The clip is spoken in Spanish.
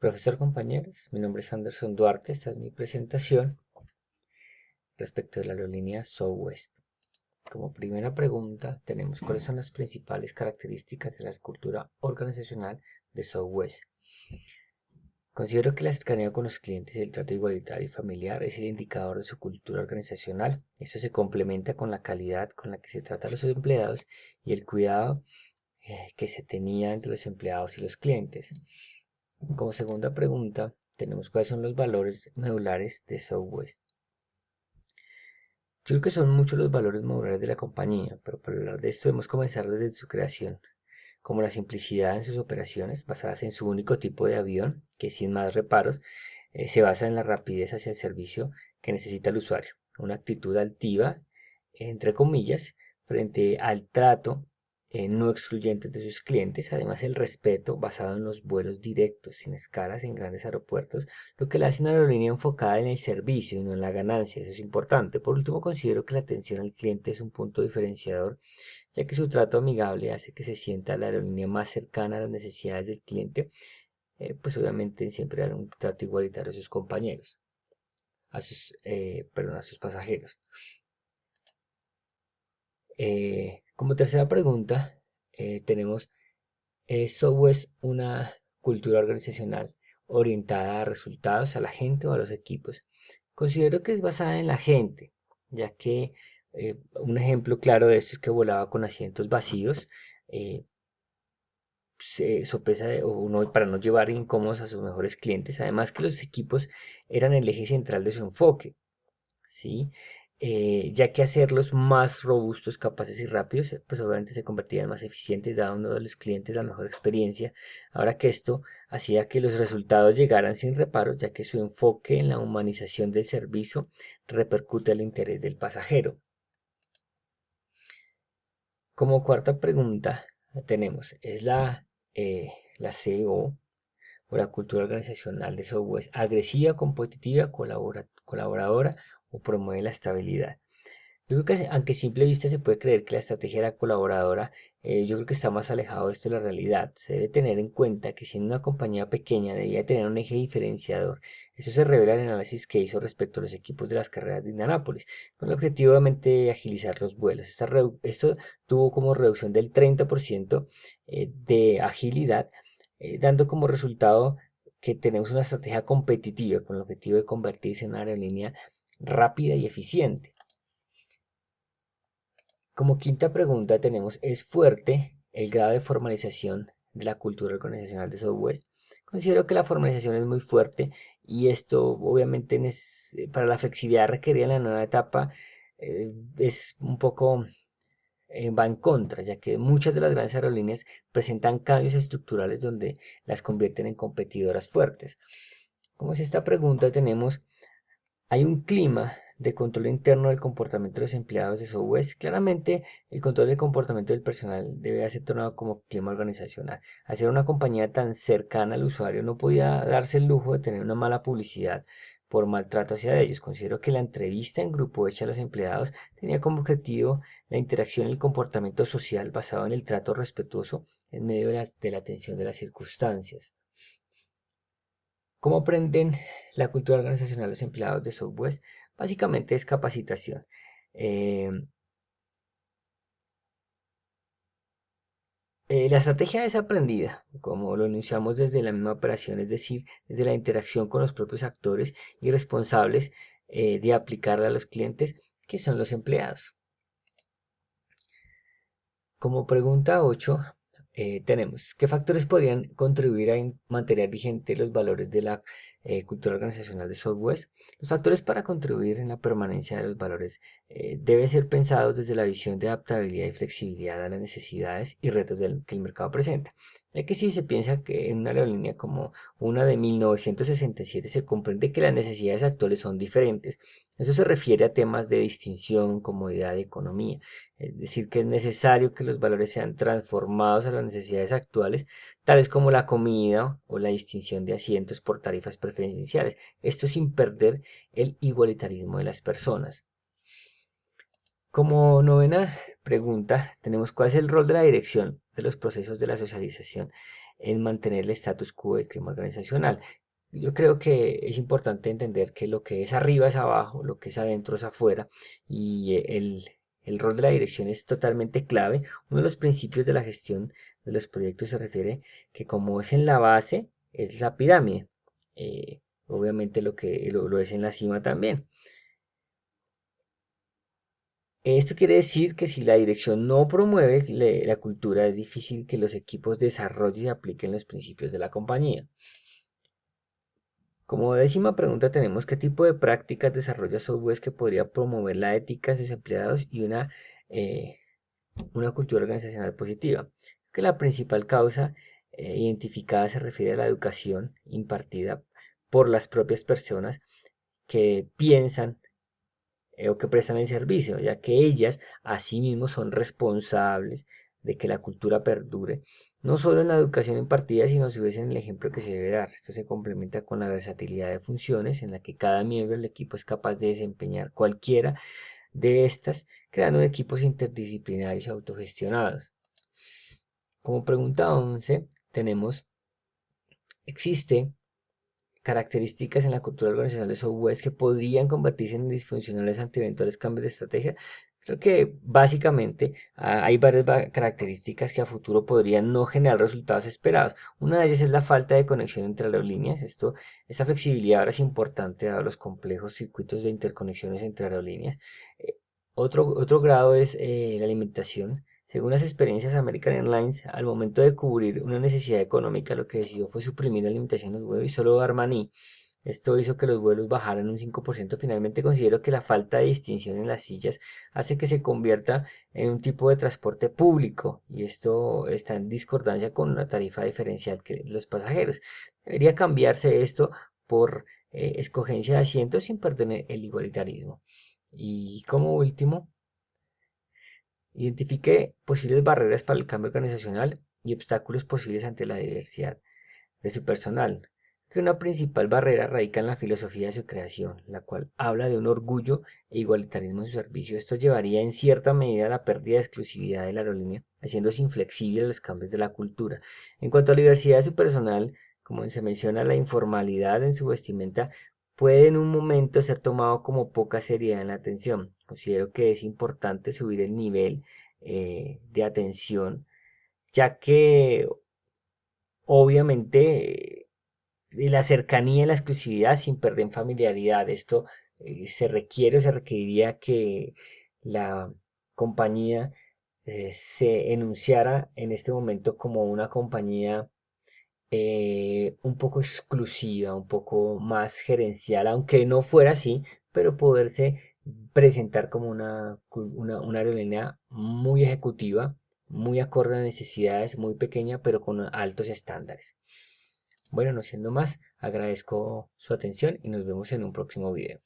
Profesor, compañeros, mi nombre es Anderson Duarte. Esta es mi presentación respecto de la aerolínea Southwest. Como primera pregunta tenemos cuáles son las principales características de la cultura organizacional de Southwest. Considero que la cercanía con los clientes y el trato igualitario y familiar es el indicador de su cultura organizacional. Eso se complementa con la calidad con la que se trata a los empleados y el cuidado que se tenía entre los empleados y los clientes. Como segunda pregunta, tenemos cuáles son los valores medulares de Southwest. Yo creo que son muchos los valores medulares de la compañía, pero para hablar de esto debemos comenzar desde su creación, como la simplicidad en sus operaciones, basadas en su único tipo de avión, que sin más reparos, se basa en la rapidez hacia el servicio que necesita el usuario, una actitud altiva, entre comillas, frente al trato no excluyente de sus clientes, además el respeto basado en los vuelos directos, sin escalas en grandes aeropuertos, lo que la hace una aerolínea enfocada en el servicio y no en la ganancia, eso es importante. Por último, considero que la atención al cliente es un punto diferenciador, ya que su trato amigable hace que se sienta la aerolínea más cercana a las necesidades del cliente, pues obviamente siempre dar un trato igualitario a sus compañeros, a sus pasajeros. Como tercera pregunta, tenemos, ¿es Southwest una cultura organizacional orientada a resultados, a la gente o a los equipos? Considero que es basada en la gente, ya que un ejemplo claro de esto es que volaba con asientos vacíos, eh, para no llevar incómodos a sus mejores clientes, además que los equipos eran el eje central de su enfoque. ¿Sí? Ya que hacerlos más robustos, capaces y rápidos, pues obviamente se convertían más eficientes, dando a los clientes la mejor experiencia. Ahora que esto hacía que los resultados llegaran sin reparos, ya que su enfoque en la humanización del servicio repercute al interés del pasajero. Como cuarta pregunta tenemos, ¿es la CEO o la cultura organizacional de Southwest agresiva, competitiva, colaboradora o promueve la estabilidad? Yo creo que aunque a simple vista se puede creer que la estrategia era colaboradora, yo creo que está más alejado de esto de la realidad. Se debe tener en cuenta que siendo una compañía pequeña debía tener un eje diferenciador. Eso se revela en el análisis que hizo respecto a los equipos de las carreras de Indianápolis, con el objetivo obviamente de agilizar los vuelos. Esto tuvo como reducción del 30% de agilidad, dando como resultado que tenemos una estrategia competitiva con el objetivo de convertirse en una aerolínea rápida y eficiente. Como quinta pregunta tenemos, ¿es fuerte el grado de formalización de la cultura organizacional de Southwest? Considero que la formalización es muy fuerte y esto obviamente para la flexibilidad requerida en la nueva etapa es un poco, va en contra, ya que muchas de las grandes aerolíneas presentan cambios estructurales donde las convierten en competidoras fuertes. Como es esta pregunta tenemos, hay un clima de control interno del comportamiento de los empleados de Southwest. Claramente, el control del comportamiento del personal debe ser tomado como clima organizacional. Al ser una compañía tan cercana al usuario, no podía darse el lujo de tener una mala publicidad por maltrato hacia ellos. Considero que la entrevista en grupo hecha a los empleados tenía como objetivo la interacción y el comportamiento social basado en el trato respetuoso en medio de la tensión de las circunstancias. ¿Cómo aprenden la cultura organizacional los empleados de Southwest? Básicamente es capacitación. Eh, la estrategia es aprendida, como lo enunciamos desde la misma operación, es decir, desde la interacción con los propios actores y responsables de aplicarla a los clientes, que son los empleados. Como pregunta 8, tenemos, ¿qué factores podrían contribuir a mantener vigentes los valores de la cultura organizacional de Southwest? Los factores para contribuir en la permanencia de los valores deben ser pensados desde la visión de adaptabilidad y flexibilidad a las necesidades y retos que el mercado presenta. Ya que si se piensa que en una aerolínea como una de 1967 se comprende que las necesidades actuales son diferentes. Eso se refiere a temas de distinción, comodidad y economía. Es decir, que es necesario que los valores sean transformados a las necesidades actuales, tales como la comida o la distinción de asientos por tarifas preferenciales. Esto sin perder el igualitarismo de las personas. Como novena pregunta, tenemos cuál es el rol de la dirección de los procesos de la socialización. en mantener el status quo del clima organizacional. Yo creo que es importante entender que lo que es arriba es abajo, lo que es adentro es afuera, y el rol de la dirección es totalmente clave. Uno de los principios de la gestión de los proyectos se refiere que como es en la base, es la pirámide. Obviamente lo es en la cima también. Esto quiere decir que si la dirección no promueve la cultura, es difícil que los equipos desarrollen y apliquen los principios de la compañía. Como décima pregunta tenemos qué tipo de prácticas desarrolla Software que podría promover la ética de sus empleados y eh, una cultura organizacional positiva. Que la principal causa identificada se refiere a la educación impartida por las propias personas que piensan o que prestan el servicio, ya que ellas asimismo son responsables de que la cultura perdure, no solo en la educación impartida, sino a su vez en el ejemplo que se debe dar. Esto se complementa con la versatilidad de funciones en la que cada miembro del equipo es capaz de desempeñar cualquiera de estas, creando equipos interdisciplinarios y autogestionados. Como pregunta 11, tenemos, ¿existe características en la cultura organizacional de software que podrían convertirse en disfuncionales ante eventuales cambios de estrategia? Creo que básicamente hay varias características que a futuro podrían no generar resultados esperados. Una de ellas es la falta de conexión entre aerolíneas. Esta flexibilidad ahora es importante dado los complejos circuitos de interconexiones entre aerolíneas. Eh, otro grado es la alimentación. Según las experiencias, American Airlines, al momento de cubrir una necesidad económica, lo que decidió fue suprimir la alimentación en los vuelos y solo dar maní. Esto hizo que los vuelos bajaran un 5%. Finalmente, considero que la falta de distinción en las sillas hace que se convierta en un tipo de transporte público y esto está en discordancia con una tarifa diferencial que los pasajeros. Debería cambiarse esto por escogencia de asientos sin perder el igualitarismo. Y como último, identifique posibles barreras para el cambio organizacional y obstáculos posibles ante la diversidad de su personal. Que una principal barrera radica en la filosofía de su creación, la cual habla de un orgullo e igualitarismo en su servicio. Esto llevaría en cierta medida a la pérdida de exclusividad de la aerolínea, haciéndose inflexible a los cambios de la cultura. En cuanto a la diversidad de su personal, como se menciona, la informalidad en su vestimenta puede en un momento ser tomado como poca seriedad en la atención. Considero que es importante subir el nivel de atención, ya que obviamente la cercanía y la exclusividad sin perder en familiaridad. Esto se requeriría que la compañía se enunciara en este momento como una compañía un poco exclusiva, un poco más gerencial, aunque no fuera así, pero poderse presentar como una aerolínea muy ejecutiva, muy acorde a necesidades, muy pequeña, pero con altos estándares. Bueno, no siendo más, agradezco su atención y nos vemos en un próximo video.